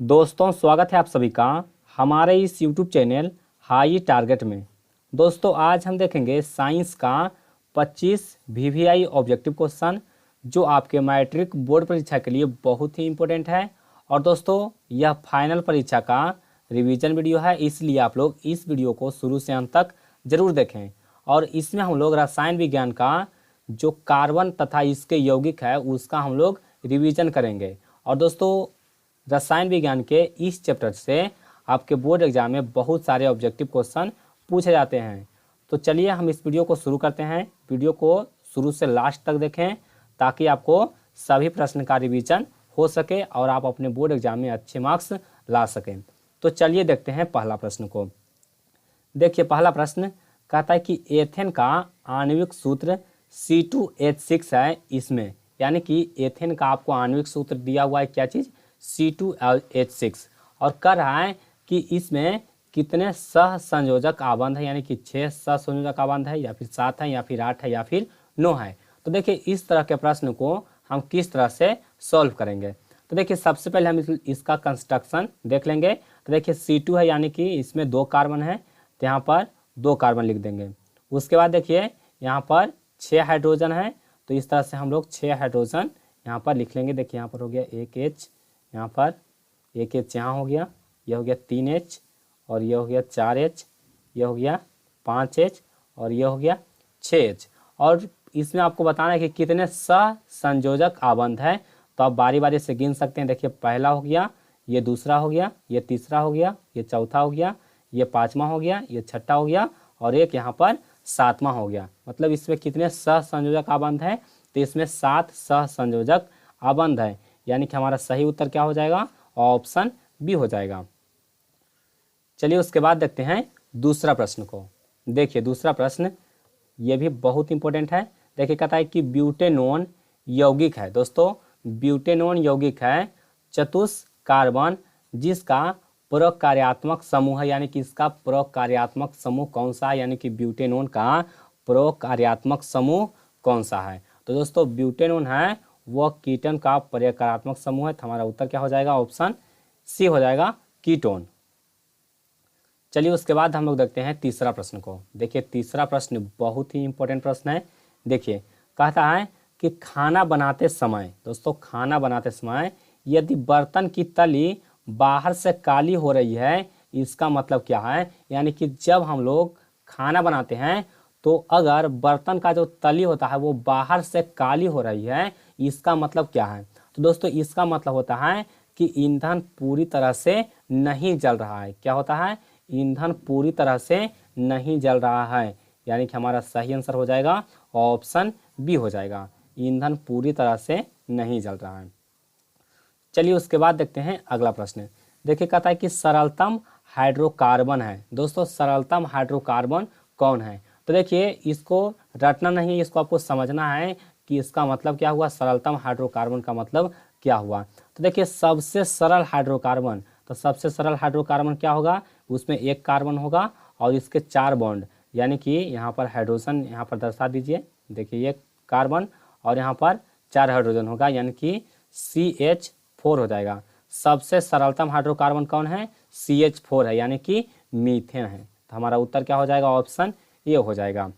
दोस्तों स्वागत है आप सभी का हमारे इस YouTube चैनल हाई टारगेट में। दोस्तों आज हम देखेंगे साइंस का 25 VVI ऑब्जेक्टिव क्वेश्चन जो आपके मैट्रिक बोर्ड परीक्षा के लिए बहुत ही इम्पोर्टेंट है। और दोस्तों यह फाइनल परीक्षा का रिवीजन वीडियो है, इसलिए आप लोग इस वीडियो को शुरू से अंत तक जरूर देखें। और इसमें हम लोग रसायन विज्ञान का जो कार्बन तथा इसके यौगिक है उसका हम लोग रिवीजन करेंगे। और दोस्तों रसायन विज्ञान के इस चैप्टर से आपके बोर्ड एग्जाम में बहुत सारे ऑब्जेक्टिव क्वेश्चन पूछे जाते हैं। तो चलिए हम इस वीडियो को शुरू करते हैं। वीडियो को शुरू से लास्ट तक देखें ताकि आपको सभी प्रश्न का रिवीजन हो सके और आप अपने बोर्ड एग्जाम में अच्छे मार्क्स ला सकें। तो चलिए देखते हैं पहला प्रश्न को। देखिए पहला प्रश्न कहता है कि एथेन का आणविक सूत्र C2H6 है इसमें, यानी कि एथेन का आपको आणविक सूत्र दिया हुआ है क्या चीज़ C2H6, और कह रहा है कि इसमें कितने सहसंयोजक आबंध है, यानी कि 6 सहसंयोजक आबंध है या फिर 7 है या फिर 8 है या फिर 9 है। तो देखिए इस तरह के प्रश्न को हम किस तरह से सॉल्व करेंगे। तो देखिए सबसे पहले हम इसका कंस्ट्रक्शन देख लेंगे। तो देखिए C2 है यानी कि इसमें 2 कार्बन है, तो यहाँ पर 2 कार्बन लिख देंगे। उसके बाद देखिए यहाँ पर 6 हाइड्रोजन है, तो इस तरह से हम लोग 6 हाइड्रोजन यहाँ पर लिख लेंगे। देखिए यहाँ पर हो गया 1 H, यहाँ पर 1 H यहाँ हो गया, यह हो गया 3 H, और यह हो गया 4 H, यह हो गया 5 H, और यह हो गया 6 H। और इसमें आपको बताना है कि कितने सहसंयोजक आबंध है, तो आप बारी बारी से गिन सकते हैं। देखिए पहला हो गया, ये दूसरा हो गया, ये तीसरा हो गया, ये चौथा हो गया, ये पाँचवा हो गया, ये छठा हो गया, और एक यहाँ पर 7वां हो गया। मतलब इसमें कितने सहसंयोजक आबंध है, तो इसमें 7 सहसंयोजक आबंध है, यानी कि हमारा सही उत्तर क्या हो जाएगा, ऑप्शन बी हो जाएगा। चलिए उसके बाद देखते हैं दूसरा प्रश्न को। देखिए दूसरा प्रश्न ये भी बहुत इंपॉर्टेंट है। देखिए कहता है कि ब्यूटेनोन यौगिक है। दोस्तों ब्यूटेनोन यौगिक है चतुष कार्बन जिसका प्रकार्यात्मक समूह है, यानी कि इसका प्रकार्यात्मक समूह कौन सा है, यानी कि ब्यूटेनोन का प्रकार्यात्मक समूह कौन सा है। तो दोस्तों ब्यूटेनोन है वह कीटोन का प्रकार्यात्मक समूह है, तो हमारा उत्तर क्या हो जाएगा, ऑप्शन सी हो जाएगा, कीटोन। चलिए उसके बाद हम लोग देखते हैं तीसरा प्रश्न को। देखिए तीसरा प्रश्न बहुत ही इंपॉर्टेंट प्रश्न है। देखिए कहता है कि खाना बनाते समय, दोस्तों खाना बनाते समय यदि बर्तन की तली बाहर से काली हो रही है, इसका मतलब क्या है, यानी कि जब हम लोग खाना बनाते हैं तो अगर बर्तन का जो तली होता है वो बाहर से काली हो रही है, इसका मतलब क्या है। तो दोस्तों इसका मतलब होता है कि ईंधन पूरी तरह से नहीं जल रहा है। क्या होता है, ईंधन पूरी तरह से नहीं जल रहा है, यानी कि हमारा सही आंसर हो जाएगा ऑप्शन बी हो जाएगा, ईंधन पूरी तरह से नहीं जल रहा है। चलिए उसके बाद देखते हैं अगला प्रश्न। देखिए कहता है कि सरलतम हाइड्रोकार्बन है। दोस्तों सरलतम हाइड्रोकार्बन कौन है। तो देखिए इसको रटना नहीं है, इसको आपको समझना है कि इसका मतलब क्या हुआ, सरलतम हाइड्रोकार्बन का मतलब क्या हुआ। तो देखिए सबसे सरल हाइड्रोकार्बन, तो सबसे सरल हाइड्रोकार्बन क्या होगा, उसमें एक कार्बन होगा और इसके 4 बॉन्ड, यानी कि यहाँ पर हाइड्रोजन यहाँ पर दर्शा दीजिए। देखिए एक कार्बन और यहाँ पर 4 हाइड्रोजन होगा, यानी कि CH4 हो जाएगा। सबसे सरलतम हाइड्रोकार्बन कौन है, CH4 है, यानी कि मीथेन है। तो हमारा उत्तर क्या हो जाएगा, ऑप्शन ए हो जाएगा।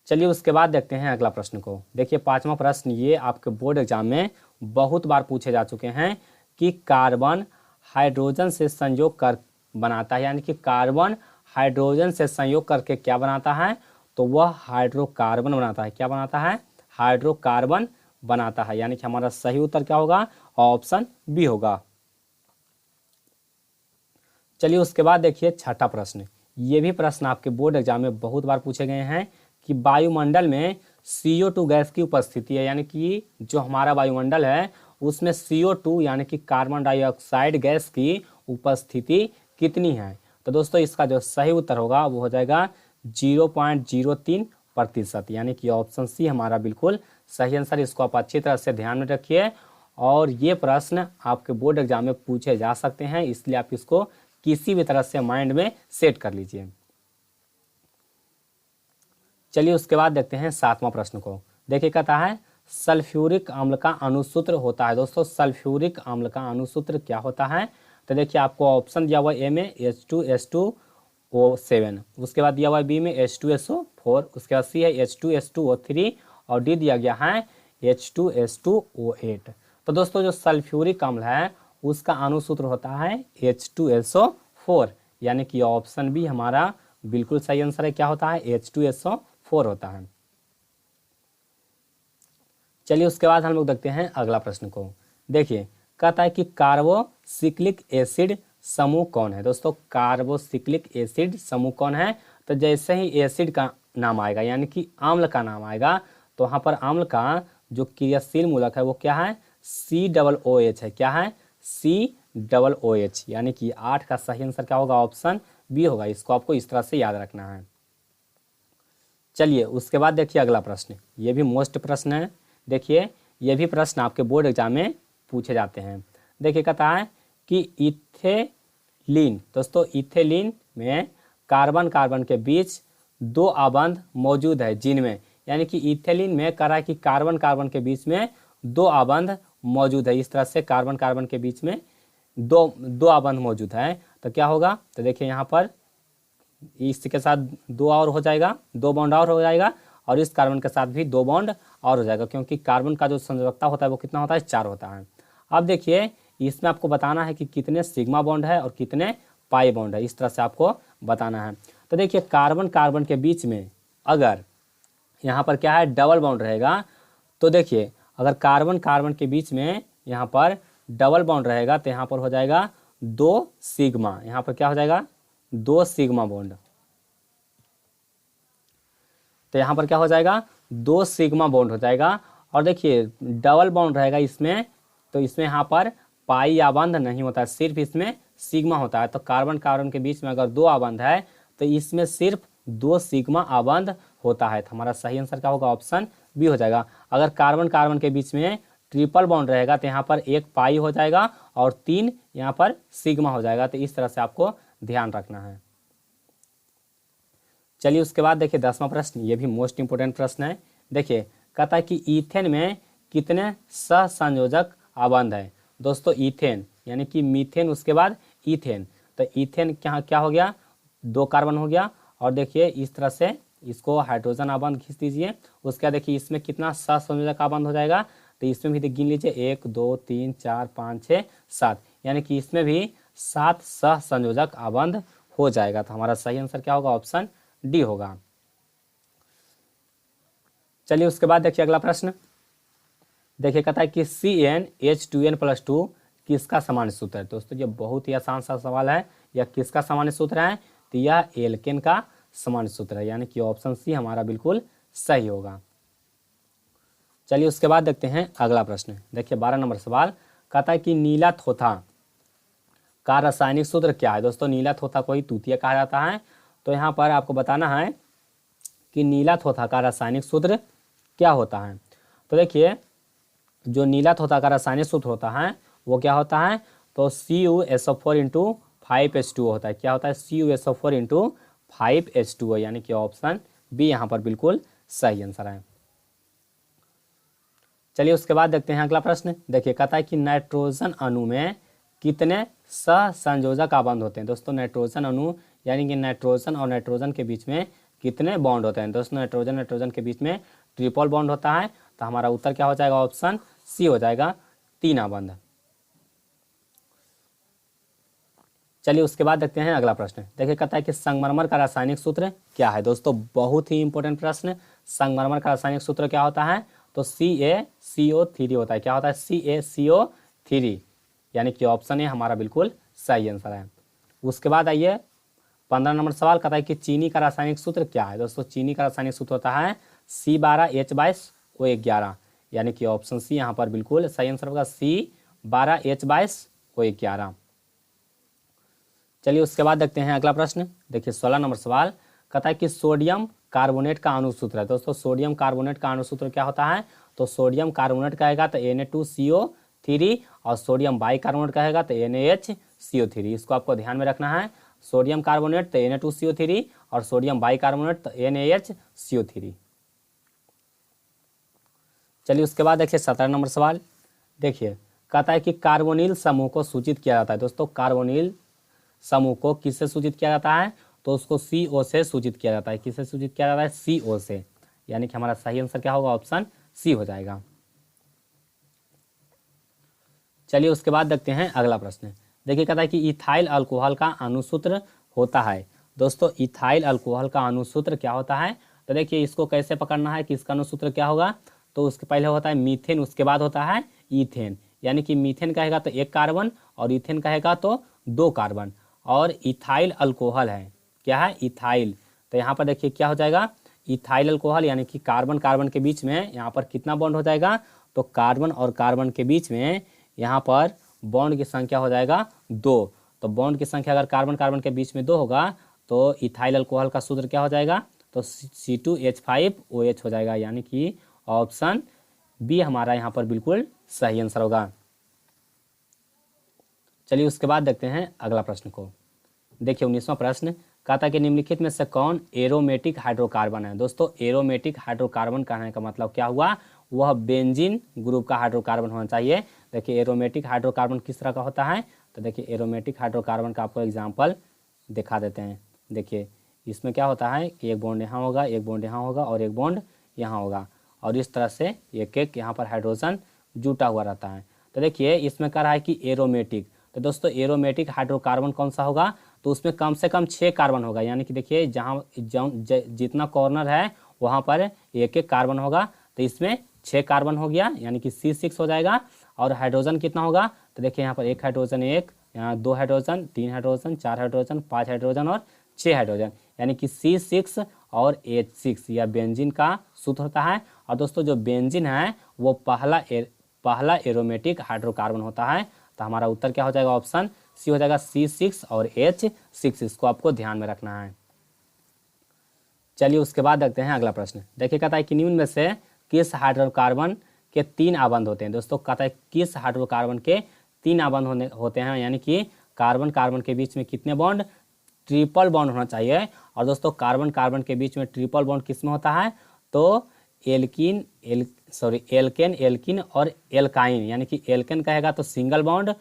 चलिए उसके बाद देखते हैं अगला प्रश्न को। देखिए 5वां प्रश्न ये आपके बोर्ड एग्जाम में बहुत बार पूछे जा चुके हैं कि कार्बन हाइड्रोजन से संयोग कर बनाता है, यानी कि कार्बन हाइड्रोजन से संयोग करके क्या बनाता है, तो वह हाइड्रोकार्बन बनाता है। क्या बनाता है, हाइड्रोकार्बन बनाता है, यानी कि हमारा सही उत्तर क्या होगा, ऑप्शन बी होगा। चलिए उसके बाद देखिए छठा प्रश्न। ये भी प्रश्न आपके बोर्ड एग्जाम में बहुत बार पूछे गए हैं कि वायुमंडल में CO2 गैस की उपस्थिति है, यानी कि जो हमारा वायुमंडल है उसमें CO2 यानी कि कार्बन डाइऑक्साइड गैस की उपस्थिति कितनी है। तो दोस्तों इसका जो सही उत्तर होगा वो हो जाएगा 0.03%, यानी कि ऑप्शन सी हमारा बिल्कुल सही आंसर। इसको आप अच्छी तरह से ध्यान में रखिए, और ये प्रश्न आपके बोर्ड एग्जाम में पूछे जा सकते हैं, इसलिए आप इसको किसी भी तरह से माइंड में सेट कर लीजिए। चलिए उसके बाद देखते हैं 7वां प्रश्न को। देखिए कहता है सल्फ्यूरिक अम्ल का अणुसूत्र होता है। दोस्तों सल्फ्यूरिक अम्ल का अणुसूत्र क्या होता है? तो देखिए आपको ऑप्शन दिया हुआ ए में H2S2O7, उसके बाद दिया हुआ है बी में H2SO4, उसके बाद सी है H2S2O3 और डी दिया गया है H2S2O8। तो दोस्तों जो सल्फ्यूरिक अम्ल है उसका अणुसूत्र होता है H2SO4, यानी कि ऑप्शन बी हमारा बिल्कुल सही आंसर है। क्या होता है? H2SO4 होता है। चलिए उसके बाद हम लोग देखते हैं अगला प्रश्न को। देखिए कहता है कि कार्बोसिक्लिक एसिड समूह कौन है? दोस्तों कार्बोसिक्लिक एसिड समूह कौन है? तो जैसे ही एसिड का नाम आएगा यानी कि अम्ल का नाम आएगा तो वहाँ पर अम्ल का जो क्रियाशील मूलक है वो क्या है? COOH है। क्या है? COOH, यानी कि 8 का सही आंसर क्या होगा? ऑप्शन बी होगा। इसको आपको इस तरह से याद रखना है। चलिए उसके बाद देखिए अगला प्रश्न, ये भी मोस्ट प्रश्न है। देखिए ये भी प्रश्न आपके बोर्ड एग्जाम में पूछे जाते हैं। देखिए कहता है कि इथेलीन, दोस्तों इथेलीन में कार्बन कार्बन के बीच 2 आबंध मौजूद है जिनमें, यानी कि इथेलीन में कह रहा है कि कार्बन कार्बन के बीच में 2 आबंध मौजूद है। इस तरह से कार्बन कार्बन के बीच में दो आबंध मौजूद है तो क्या होगा? तो देखिए यहाँ पर इसके साथ 2 और हो जाएगा, 2 बॉन्ड और हो जाएगा और इस कार्बन के साथ भी 2 बॉन्ड और हो जाएगा, क्योंकि कार्बन का जो संयोजकता होता है वो कितना होता है? 4 होता है। अब देखिए इसमें आपको बताना है कि कितने सिग्मा बॉन्ड है और कितने पाई बॉन्ड है, इस तरह से आपको बताना है। तो देखिए कार्बन कार्बन के बीच में अगर यहाँ पर क्या है? डबल बॉन्ड रहेगा, तो देखिए अगर कार्बन कार्बन के बीच में यहाँ पर डबल बॉन्ड रहेगा तो यहाँ पर हो जाएगा 2 सिग्मा। यहाँ पर क्या हो जाएगा? 2 सिग्मा बॉन्ड। तो यहाँ पर क्या हो जाएगा? 2 सिग्मा बॉन्ड हो जाएगा। और देखिए डबल बॉन्ड रहेगा इसमें, तो इसमें यहाँ पर पाई आबंध नहीं होता है, सिर्फ इसमें सिग्मा होता है। तो कार्बन कार्बन के बीच में अगर 2 आबंध है तो इसमें सिर्फ 2 सिग्मा आबंध होता है। तो हमारा सही आंसर क्या होगा? ऑप्शन बी हो जाएगा। अगर कार्बन कार्बन के बीच में ट्रिपल बॉन्ड रहेगा तो यहाँ पर 1 पाई हो जाएगा और 3 यहाँ पर सिग्मा हो जाएगा। तो इस तरह से आपको ध्यान रखना है। चलिए उसके बाद देखिए 10वां प्रश्न, ये भी मोस्ट इंपोर्टेंट प्रश्न है। देखिए कहता है कि ईथेन में कितने सहसंयोजक आबंध है? दोस्तों ईथेन यानी कि मीथेन, उसके बाद ईथेन। तो ईथेन क्या हो गया? 2 कार्बन हो गया। और देखिए इस तरह से इसको हाइड्रोजन आबंध खींच दीजिए। उसके बाद देखिए इसमें कितना सहसंयोजक आबंध हो जाएगा? तो इसमें भी गिन लीजिए 1 2 3 4 5 6 7, यानी कि इसमें भी 7 सहसंयोजक आबंध हो जाएगा। तो हमारा सही आंसर क्या होगा? ऑप्शन डी होगा। चलिए उसके बाद देखिए अगला प्रश्न। देखिए कहता है कि CnH2n+2 किसका सामान्य सूत्र है? दोस्तों ये बहुत ही आसान सा सवाल है। यह किसका सामान्य सूत्र है? तो यह एल्केन का सामान्य सूत्र है, यानी कि ऑप्शन सी हमारा बिल्कुल सही होगा। चलिए उसके बाद देखते हैं अगला प्रश्न। देखिए 12 नंबर सवाल कहता है कि नीला थोथा का रासायनिक सूत्र क्या है? दोस्तों नीला थोथा को ही तूतिया कहा जाता है। तो यहाँ पर आपको बताना है कि नीला थोथा का रासायनिक सूत्र क्या होता है। तो देखिए जो नीला थोथा का रासायनिक सूत्र होता है वो क्या होता है? तो CuSO4 × 5H2O होता है। क्या होता है? CuSO4 × 5H2O, यानी कि ऑप्शन बी यहाँ पर बिल्कुल सही आंसर है। चलिए उसके बाद देखते हैं अगला प्रश्न। देखिए कहता है कि नाइट्रोजन अणु में कितने सहसंयोजक आबंध होते हैं? दोस्तों नाइट्रोजन अणु यानी कि नाइट्रोजन और नाइट्रोजन के बीच में कितने बॉन्ड होते हैं? दोस्तों नाइट्रोजन नाइट्रोजन के बीच में ट्रिपल बॉन्ड होता है। तो हमारा उत्तर क्या हो जाएगा? ऑप्शन सी हो जाएगा, 3 आबंध। चलिए उसके बाद देखते हैं अगला प्रश्न। देखिए कहता है कि संगमरमर का रासायनिक सूत्र क्या है? दोस्तों बहुत ही इंपॉर्टेंट प्रश्न। संगमरमर का रासायनिक सूत्र क्या होता है? तो CaCO3 होता है। क्या होता है? CaCO3, यानी कि ऑप्शन ए हमारा बिल्कुल सही आंसर है। उसके बाद आइए 15 नंबर सवाल कहता है कि चीनी का रासायनिक सूत्र क्या है? दोस्तों चीनी का रासायनिक सूत्र होता है C12H22O11, यानी कि ऑप्शन सी यहाँ पर बिल्कुल सही आंसर होगा, C12H22O11। चलिए उसके बाद देखते हैं अगला प्रश्न। देखिए 16 नंबर सवाल कहता है कि सोडियम कार्बोनेट का अणुसूत्र है। दोस्तों सोडियम कार्बोनेट का अणुसूत्र क्या होता है? तो सोडियम कार्बोनेट कहेगा तो Na2CO3 और सोडियम बाइकार्बोनेट कहेगा तो NaHCO3। इसको आपको ध्यान में रखना है। सोडियम कार्बोनेट तो Na2CO3 और सोडियम बाइकार्बोनेट तो NaHCO3। चलिए उसके बाद देखिए 17 नंबर सवाल। देखिए कहता है कि कार्बोनिल समूह को सूचित किया जाता है। दोस्तों कार्बोनिल समूह को किससे सूचित किया जाता है? तो उसको CO से सूचित किया जाता है। किससे सूचित किया जाता है? CO से। यानी कि हमारा सही आंसर क्या होगा? ऑप्शन सी हो जाएगा। चलिए उसके बाद देखते हैं अगला प्रश्न। देखिए कहता है कि इथाइल अल्कोहल का अणुसूत्र होता है। दोस्तों इथाइल अल्कोहल का अणुसूत्र क्या होता है? तो देखिए इसको कैसे पकड़ना है कि इसका अणुसूत्र क्या होगा। तो उसके पहले होता है मीथेन, उसके बाद होता है ईथेन। यानी कि मीथेन कहेगा तो 1 कार्बन और ईथेन कहेगा तो 2 कार्बन। और इथाइल अल्कोहल है, क्या है? इथाइल। तो यहाँ पर देखिए क्या हो जाएगा? इथाइल अल्कोहल यानी कि कार्बन कार्बन के बीच में यहाँ पर कितना बॉन्ड हो जाएगा? तो कार्बन और कार्बन के बीच में यहाँ पर बॉन्ड की संख्या हो जाएगा 2। तो बॉन्ड की संख्या अगर कार्बन कार्बन के बीच में 2 होगा तो इथाइल अल्कोहल का सूत्र क्या हो जाएगा? तो C2H5OH हो जाएगा। यानी कि ऑप्शन बी हमारा यहाँ पर बिल्कुल सही आंसर होगा। चलिए उसके बाद देखते हैं अगला प्रश्न को। देखिए 19वां प्रश्न कहता है कि निम्नलिखित में से कौन एरोमेटिक हाइड्रोकार्बन है। दोस्तों एरोमेटिक हाइड्रोकार्बन कहने का मतलब क्या हुआ? वह बेंजीन ग्रुप का हाइड्रोकार्बन होना चाहिए। देखिए एरोमेटिक हाइड्रोकार्बन किस तरह का होता है? तो देखिए एरोमेटिक हाइड्रोकार्बन का आपको एग्जाम्पल दिखा देते हैं। देखिए इसमें क्या होता है कि एक बॉन्ड यहाँ होगा, एक बॉन्ड यहाँ होगा और एक बॉन्ड यहाँ होगा, और इस तरह से एक एक यहाँ पर हाइड्रोजन जुटा हुआ रहता है। तो देखिए इसमें कह रहा है कि एरोमेटिक। तो दोस्तों एरोमेटिक हाइड्रोकार्बन कौन सा होगा? तो उसमें कम से कम 6 कार्बन होगा। यानी कि देखिए जहाँ जितना कॉर्नर है वहाँ पर एक एक कार्बन होगा। तो इसमें 6 कार्बन हो गया, यानी कि C6 हो जाएगा। और हाइड्रोजन कितना होगा? तो देखिए यहाँ पर 1 हाइड्रोजन, यहाँ 2 हाइड्रोजन, 3 हाइड्रोजन, 4 हाइड्रोजन, 5 हाइड्रोजन और 6 हाइड्रोजन, यानी कि C6 और H6 यह बेंजीन का सूत्र होता है। और दोस्तों जो बेंजीन है वो पहला एरोमेटिक हाइड्रोकार्बन होता है। तो हमारा उत्तर क्या हो जाएगा? ऑप्शन सी हो जाएगा, C6 और H6। इसको आपको ध्यान में रखना है। चलिए उसके बाद देखते हैं अगला प्रश्न। देखिए कहता है कि निम्न में से किस हाइड्रोकार्बन के 3 आबंध होते हैं। दोस्तों कहता है किस हाइड्रोकार्बन के 3 आबंध होते हैं, यानी कि कार्बन कार्बन के बीच में कितने बॉन्ड? ट्रिपल बॉन्ड होना चाहिए। और दोस्तों कार्बन कार्बन के बीच में ट्रिपल बॉन्ड किस में होता है? तो एल्केन एल्किन और एल्काइन। यानी कि एल्केन कहेगा तो सिंगल बॉन्ड,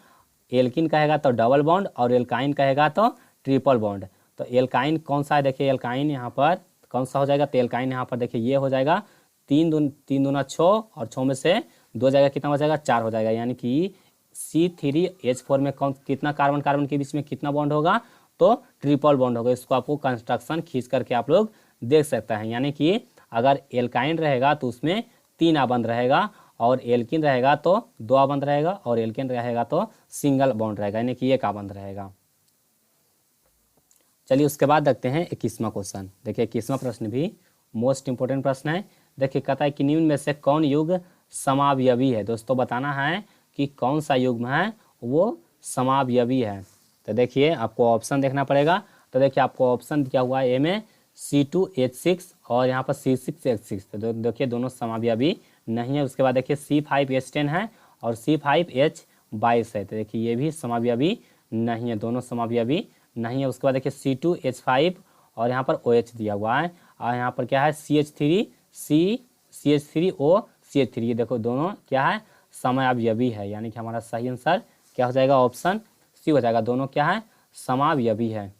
एल्किन कहेगा तो डबल बॉन्ड, और एल्काइन कहेगा तो ट्रिपल बॉन्ड। तो एल्काइन कौन सा है? देखिए एल्काइन यहाँ पर कौन सा हो जाएगा? तो एल्काइन यहाँ पर देखिए ये हो जाएगा 3 दूना 6, और 6 में से 2 जाएगा, कितना हो जाएगा? 4 हो जाएगा। यानी कि C3H4 में कितना कार्बन कार्बन के बीच में कितना बॉन्ड होगा? तो ट्रिपल बॉन्ड होगा। इसको आपको कंस्ट्रक्शन खींच करके आप लोग देख सकते हैं। यानी कि अगर एल्काइन रहेगा तो उसमें 3 आबंध रहेगा, और एल्किन रहेगा तो 2 आबंध रहेगा, और एल्केन रहेगा तो सिंगल बॉन्ड रहेगा, यानी कि 1 आबंध रहेगा। चलिए उसके बाद देखते हैं 21वां क्वेश्चन। देखिए 21वां प्रश्न भी मोस्ट इंपोर्टेंट प्रश्न है। देखिए कहता है कि निम्न में से कौन युग्म समावयवी है। दोस्तों बताना है कि कौन सा युग्म है वो समावयवी है। तो देखिए आपको ऑप्शन देखना पड़ेगा। तो देखिए आपको ऑप्शन क्या हुआ है? ए में C2H6 और यहाँ पर C6H6। तो देखिए दोनों समावयवी नहीं है। उसके बाद देखिए C5H10 है और C5H22 है। तो देखिए ये भी समावयवी नहीं है, दोनों समावयवी नहीं है। उसके बाद देखिए C2H5 और यहाँ पर OH दिया हुआ है, और यहाँ पर क्या है? CH3O ये देखो दोनों क्या है? समावयवी है। यानी कि हमारा सही आंसर क्या हो जाएगा? ऑप्शन सी हो जाएगा। दोनों क्या है? समावयवी है।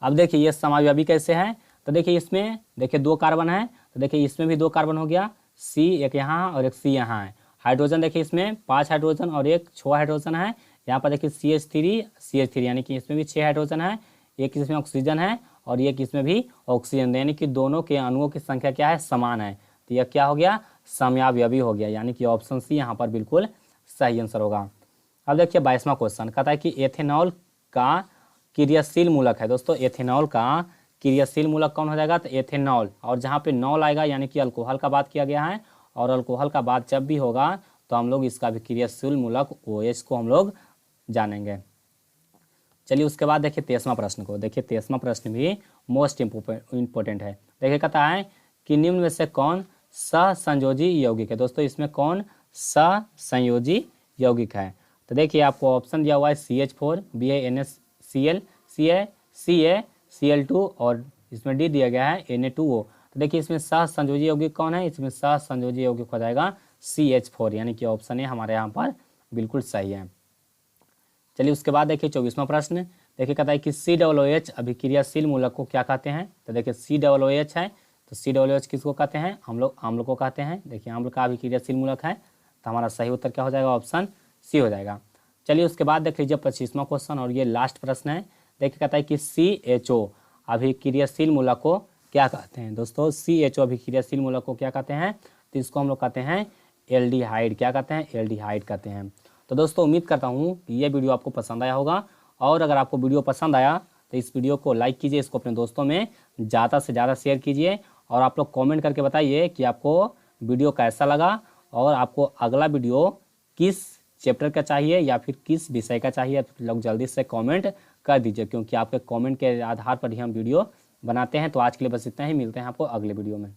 अब देखिए ये समावयवी कैसे है? तो देखिए इसमें देखिए 2 कार्बन है, तो देखिए इसमें भी 2 कार्बन हो गया, C एक यहाँ और एक C यहाँ है। हाइड्रोजन देखिए इसमें 5 हाइड्रोजन और एक 6 हाइड्रोजन है। यहाँ पर देखिए CH3 यानी कि इसमें भी 6 हाइड्रोजन है, एक इसमें ऑक्सीजन है और एक इसमें भी ऑक्सीजन, यानी कि दोनों के अणुओं की संख्या क्या है? समान है। तो यह क्या हो गया? समावयवी हो गया। यानी कि ऑप्शन सी यहाँ पर बिल्कुल सही आंसर होगा। अब देखिए 22वां क्वेश्चन कहता है कि एथेनॉल का क्रियाशील मूलक है। दोस्तों एथेनॉल का क्रियाशील मूलक कौन हो जाएगा? तो एथेनॉल, और जहाँ पे नॉल आएगा यानी कि अल्कोहल का बात किया गया है, और अल्कोहल का बात जब भी होगा तो हम लोग इसका भी क्रियाशील मूलक OH को हम लोग जानेंगे। चलिए उसके बाद देखिए 23वां प्रश्न को। देखिए 23वां प्रश्न भी मोस्ट इम्पोर्टेंट है। देखिए कहता है कि निम्न में से कौन सहसंयोजी यौगिक है। दोस्तों इसमें कौन सहसंयोजी यौगिक है? तो देखिए आपको ऑप्शन दिया हुआ है CH4, BaNaCl, CaCl2 और इसमें D दिया गया है Na2O। तो देखिए इसमें सहसंयोजी यौगिक कौन है, इसमें सहसंयोजी यौगिक हो जाएगा CH4, यानी कि ऑप्शन ए हमारे यहाँ पर बिल्कुल सही है। चलिए उसके बाद देखिए 24वां प्रश्न। देखिए कहता है कि COOH अभिक्रियाशील मूलक को क्या कहते हैं। तो देखिए COOH है, तो COOH किसको कहते हैं, हम लोग अम्ल को कहते हैं। देखिए अम्ल का अभिक्रियाशील मूलक है, तो हमारा सही उत्तर क्या हो जाएगा, ऑप्शन सी हो जाएगा। चलिए उसके बाद देख लीजिए 25वां क्वेश्चन और ये लास्ट प्रश्न है। देखिए कहता है कि CHO अभिक्रियाशील मूलक को क्या कहते हैं। दोस्तों CHO अभिक्रियाशील मूलक को क्या कहते हैं, तो इसको हम लोग कहते हैं एल्डिहाइड। क्या कहते हैं, एल्डिहाइड कहते हैं। तो दोस्तों उम्मीद करता हूँ कि ये वीडियो आपको पसंद आया होगा, और अगर आपको वीडियो पसंद आया तो इस वीडियो को लाइक कीजिए, इसको अपने दोस्तों में ज़्यादा से ज़्यादा शेयर कीजिए, और आप लोग कमेंट करके बताइए कि आपको वीडियो कैसा लगा, और आपको अगला वीडियो किस चैप्टर का चाहिए या फिर किस विषय का चाहिए। तो लोग जल्दी से कमेंट कर दीजिए, क्योंकि आपके कमेंट के आधार पर ही हम वीडियो बनाते हैं। तो आज के लिए बस इतना ही, मिलते हैं आपको अगले वीडियो में।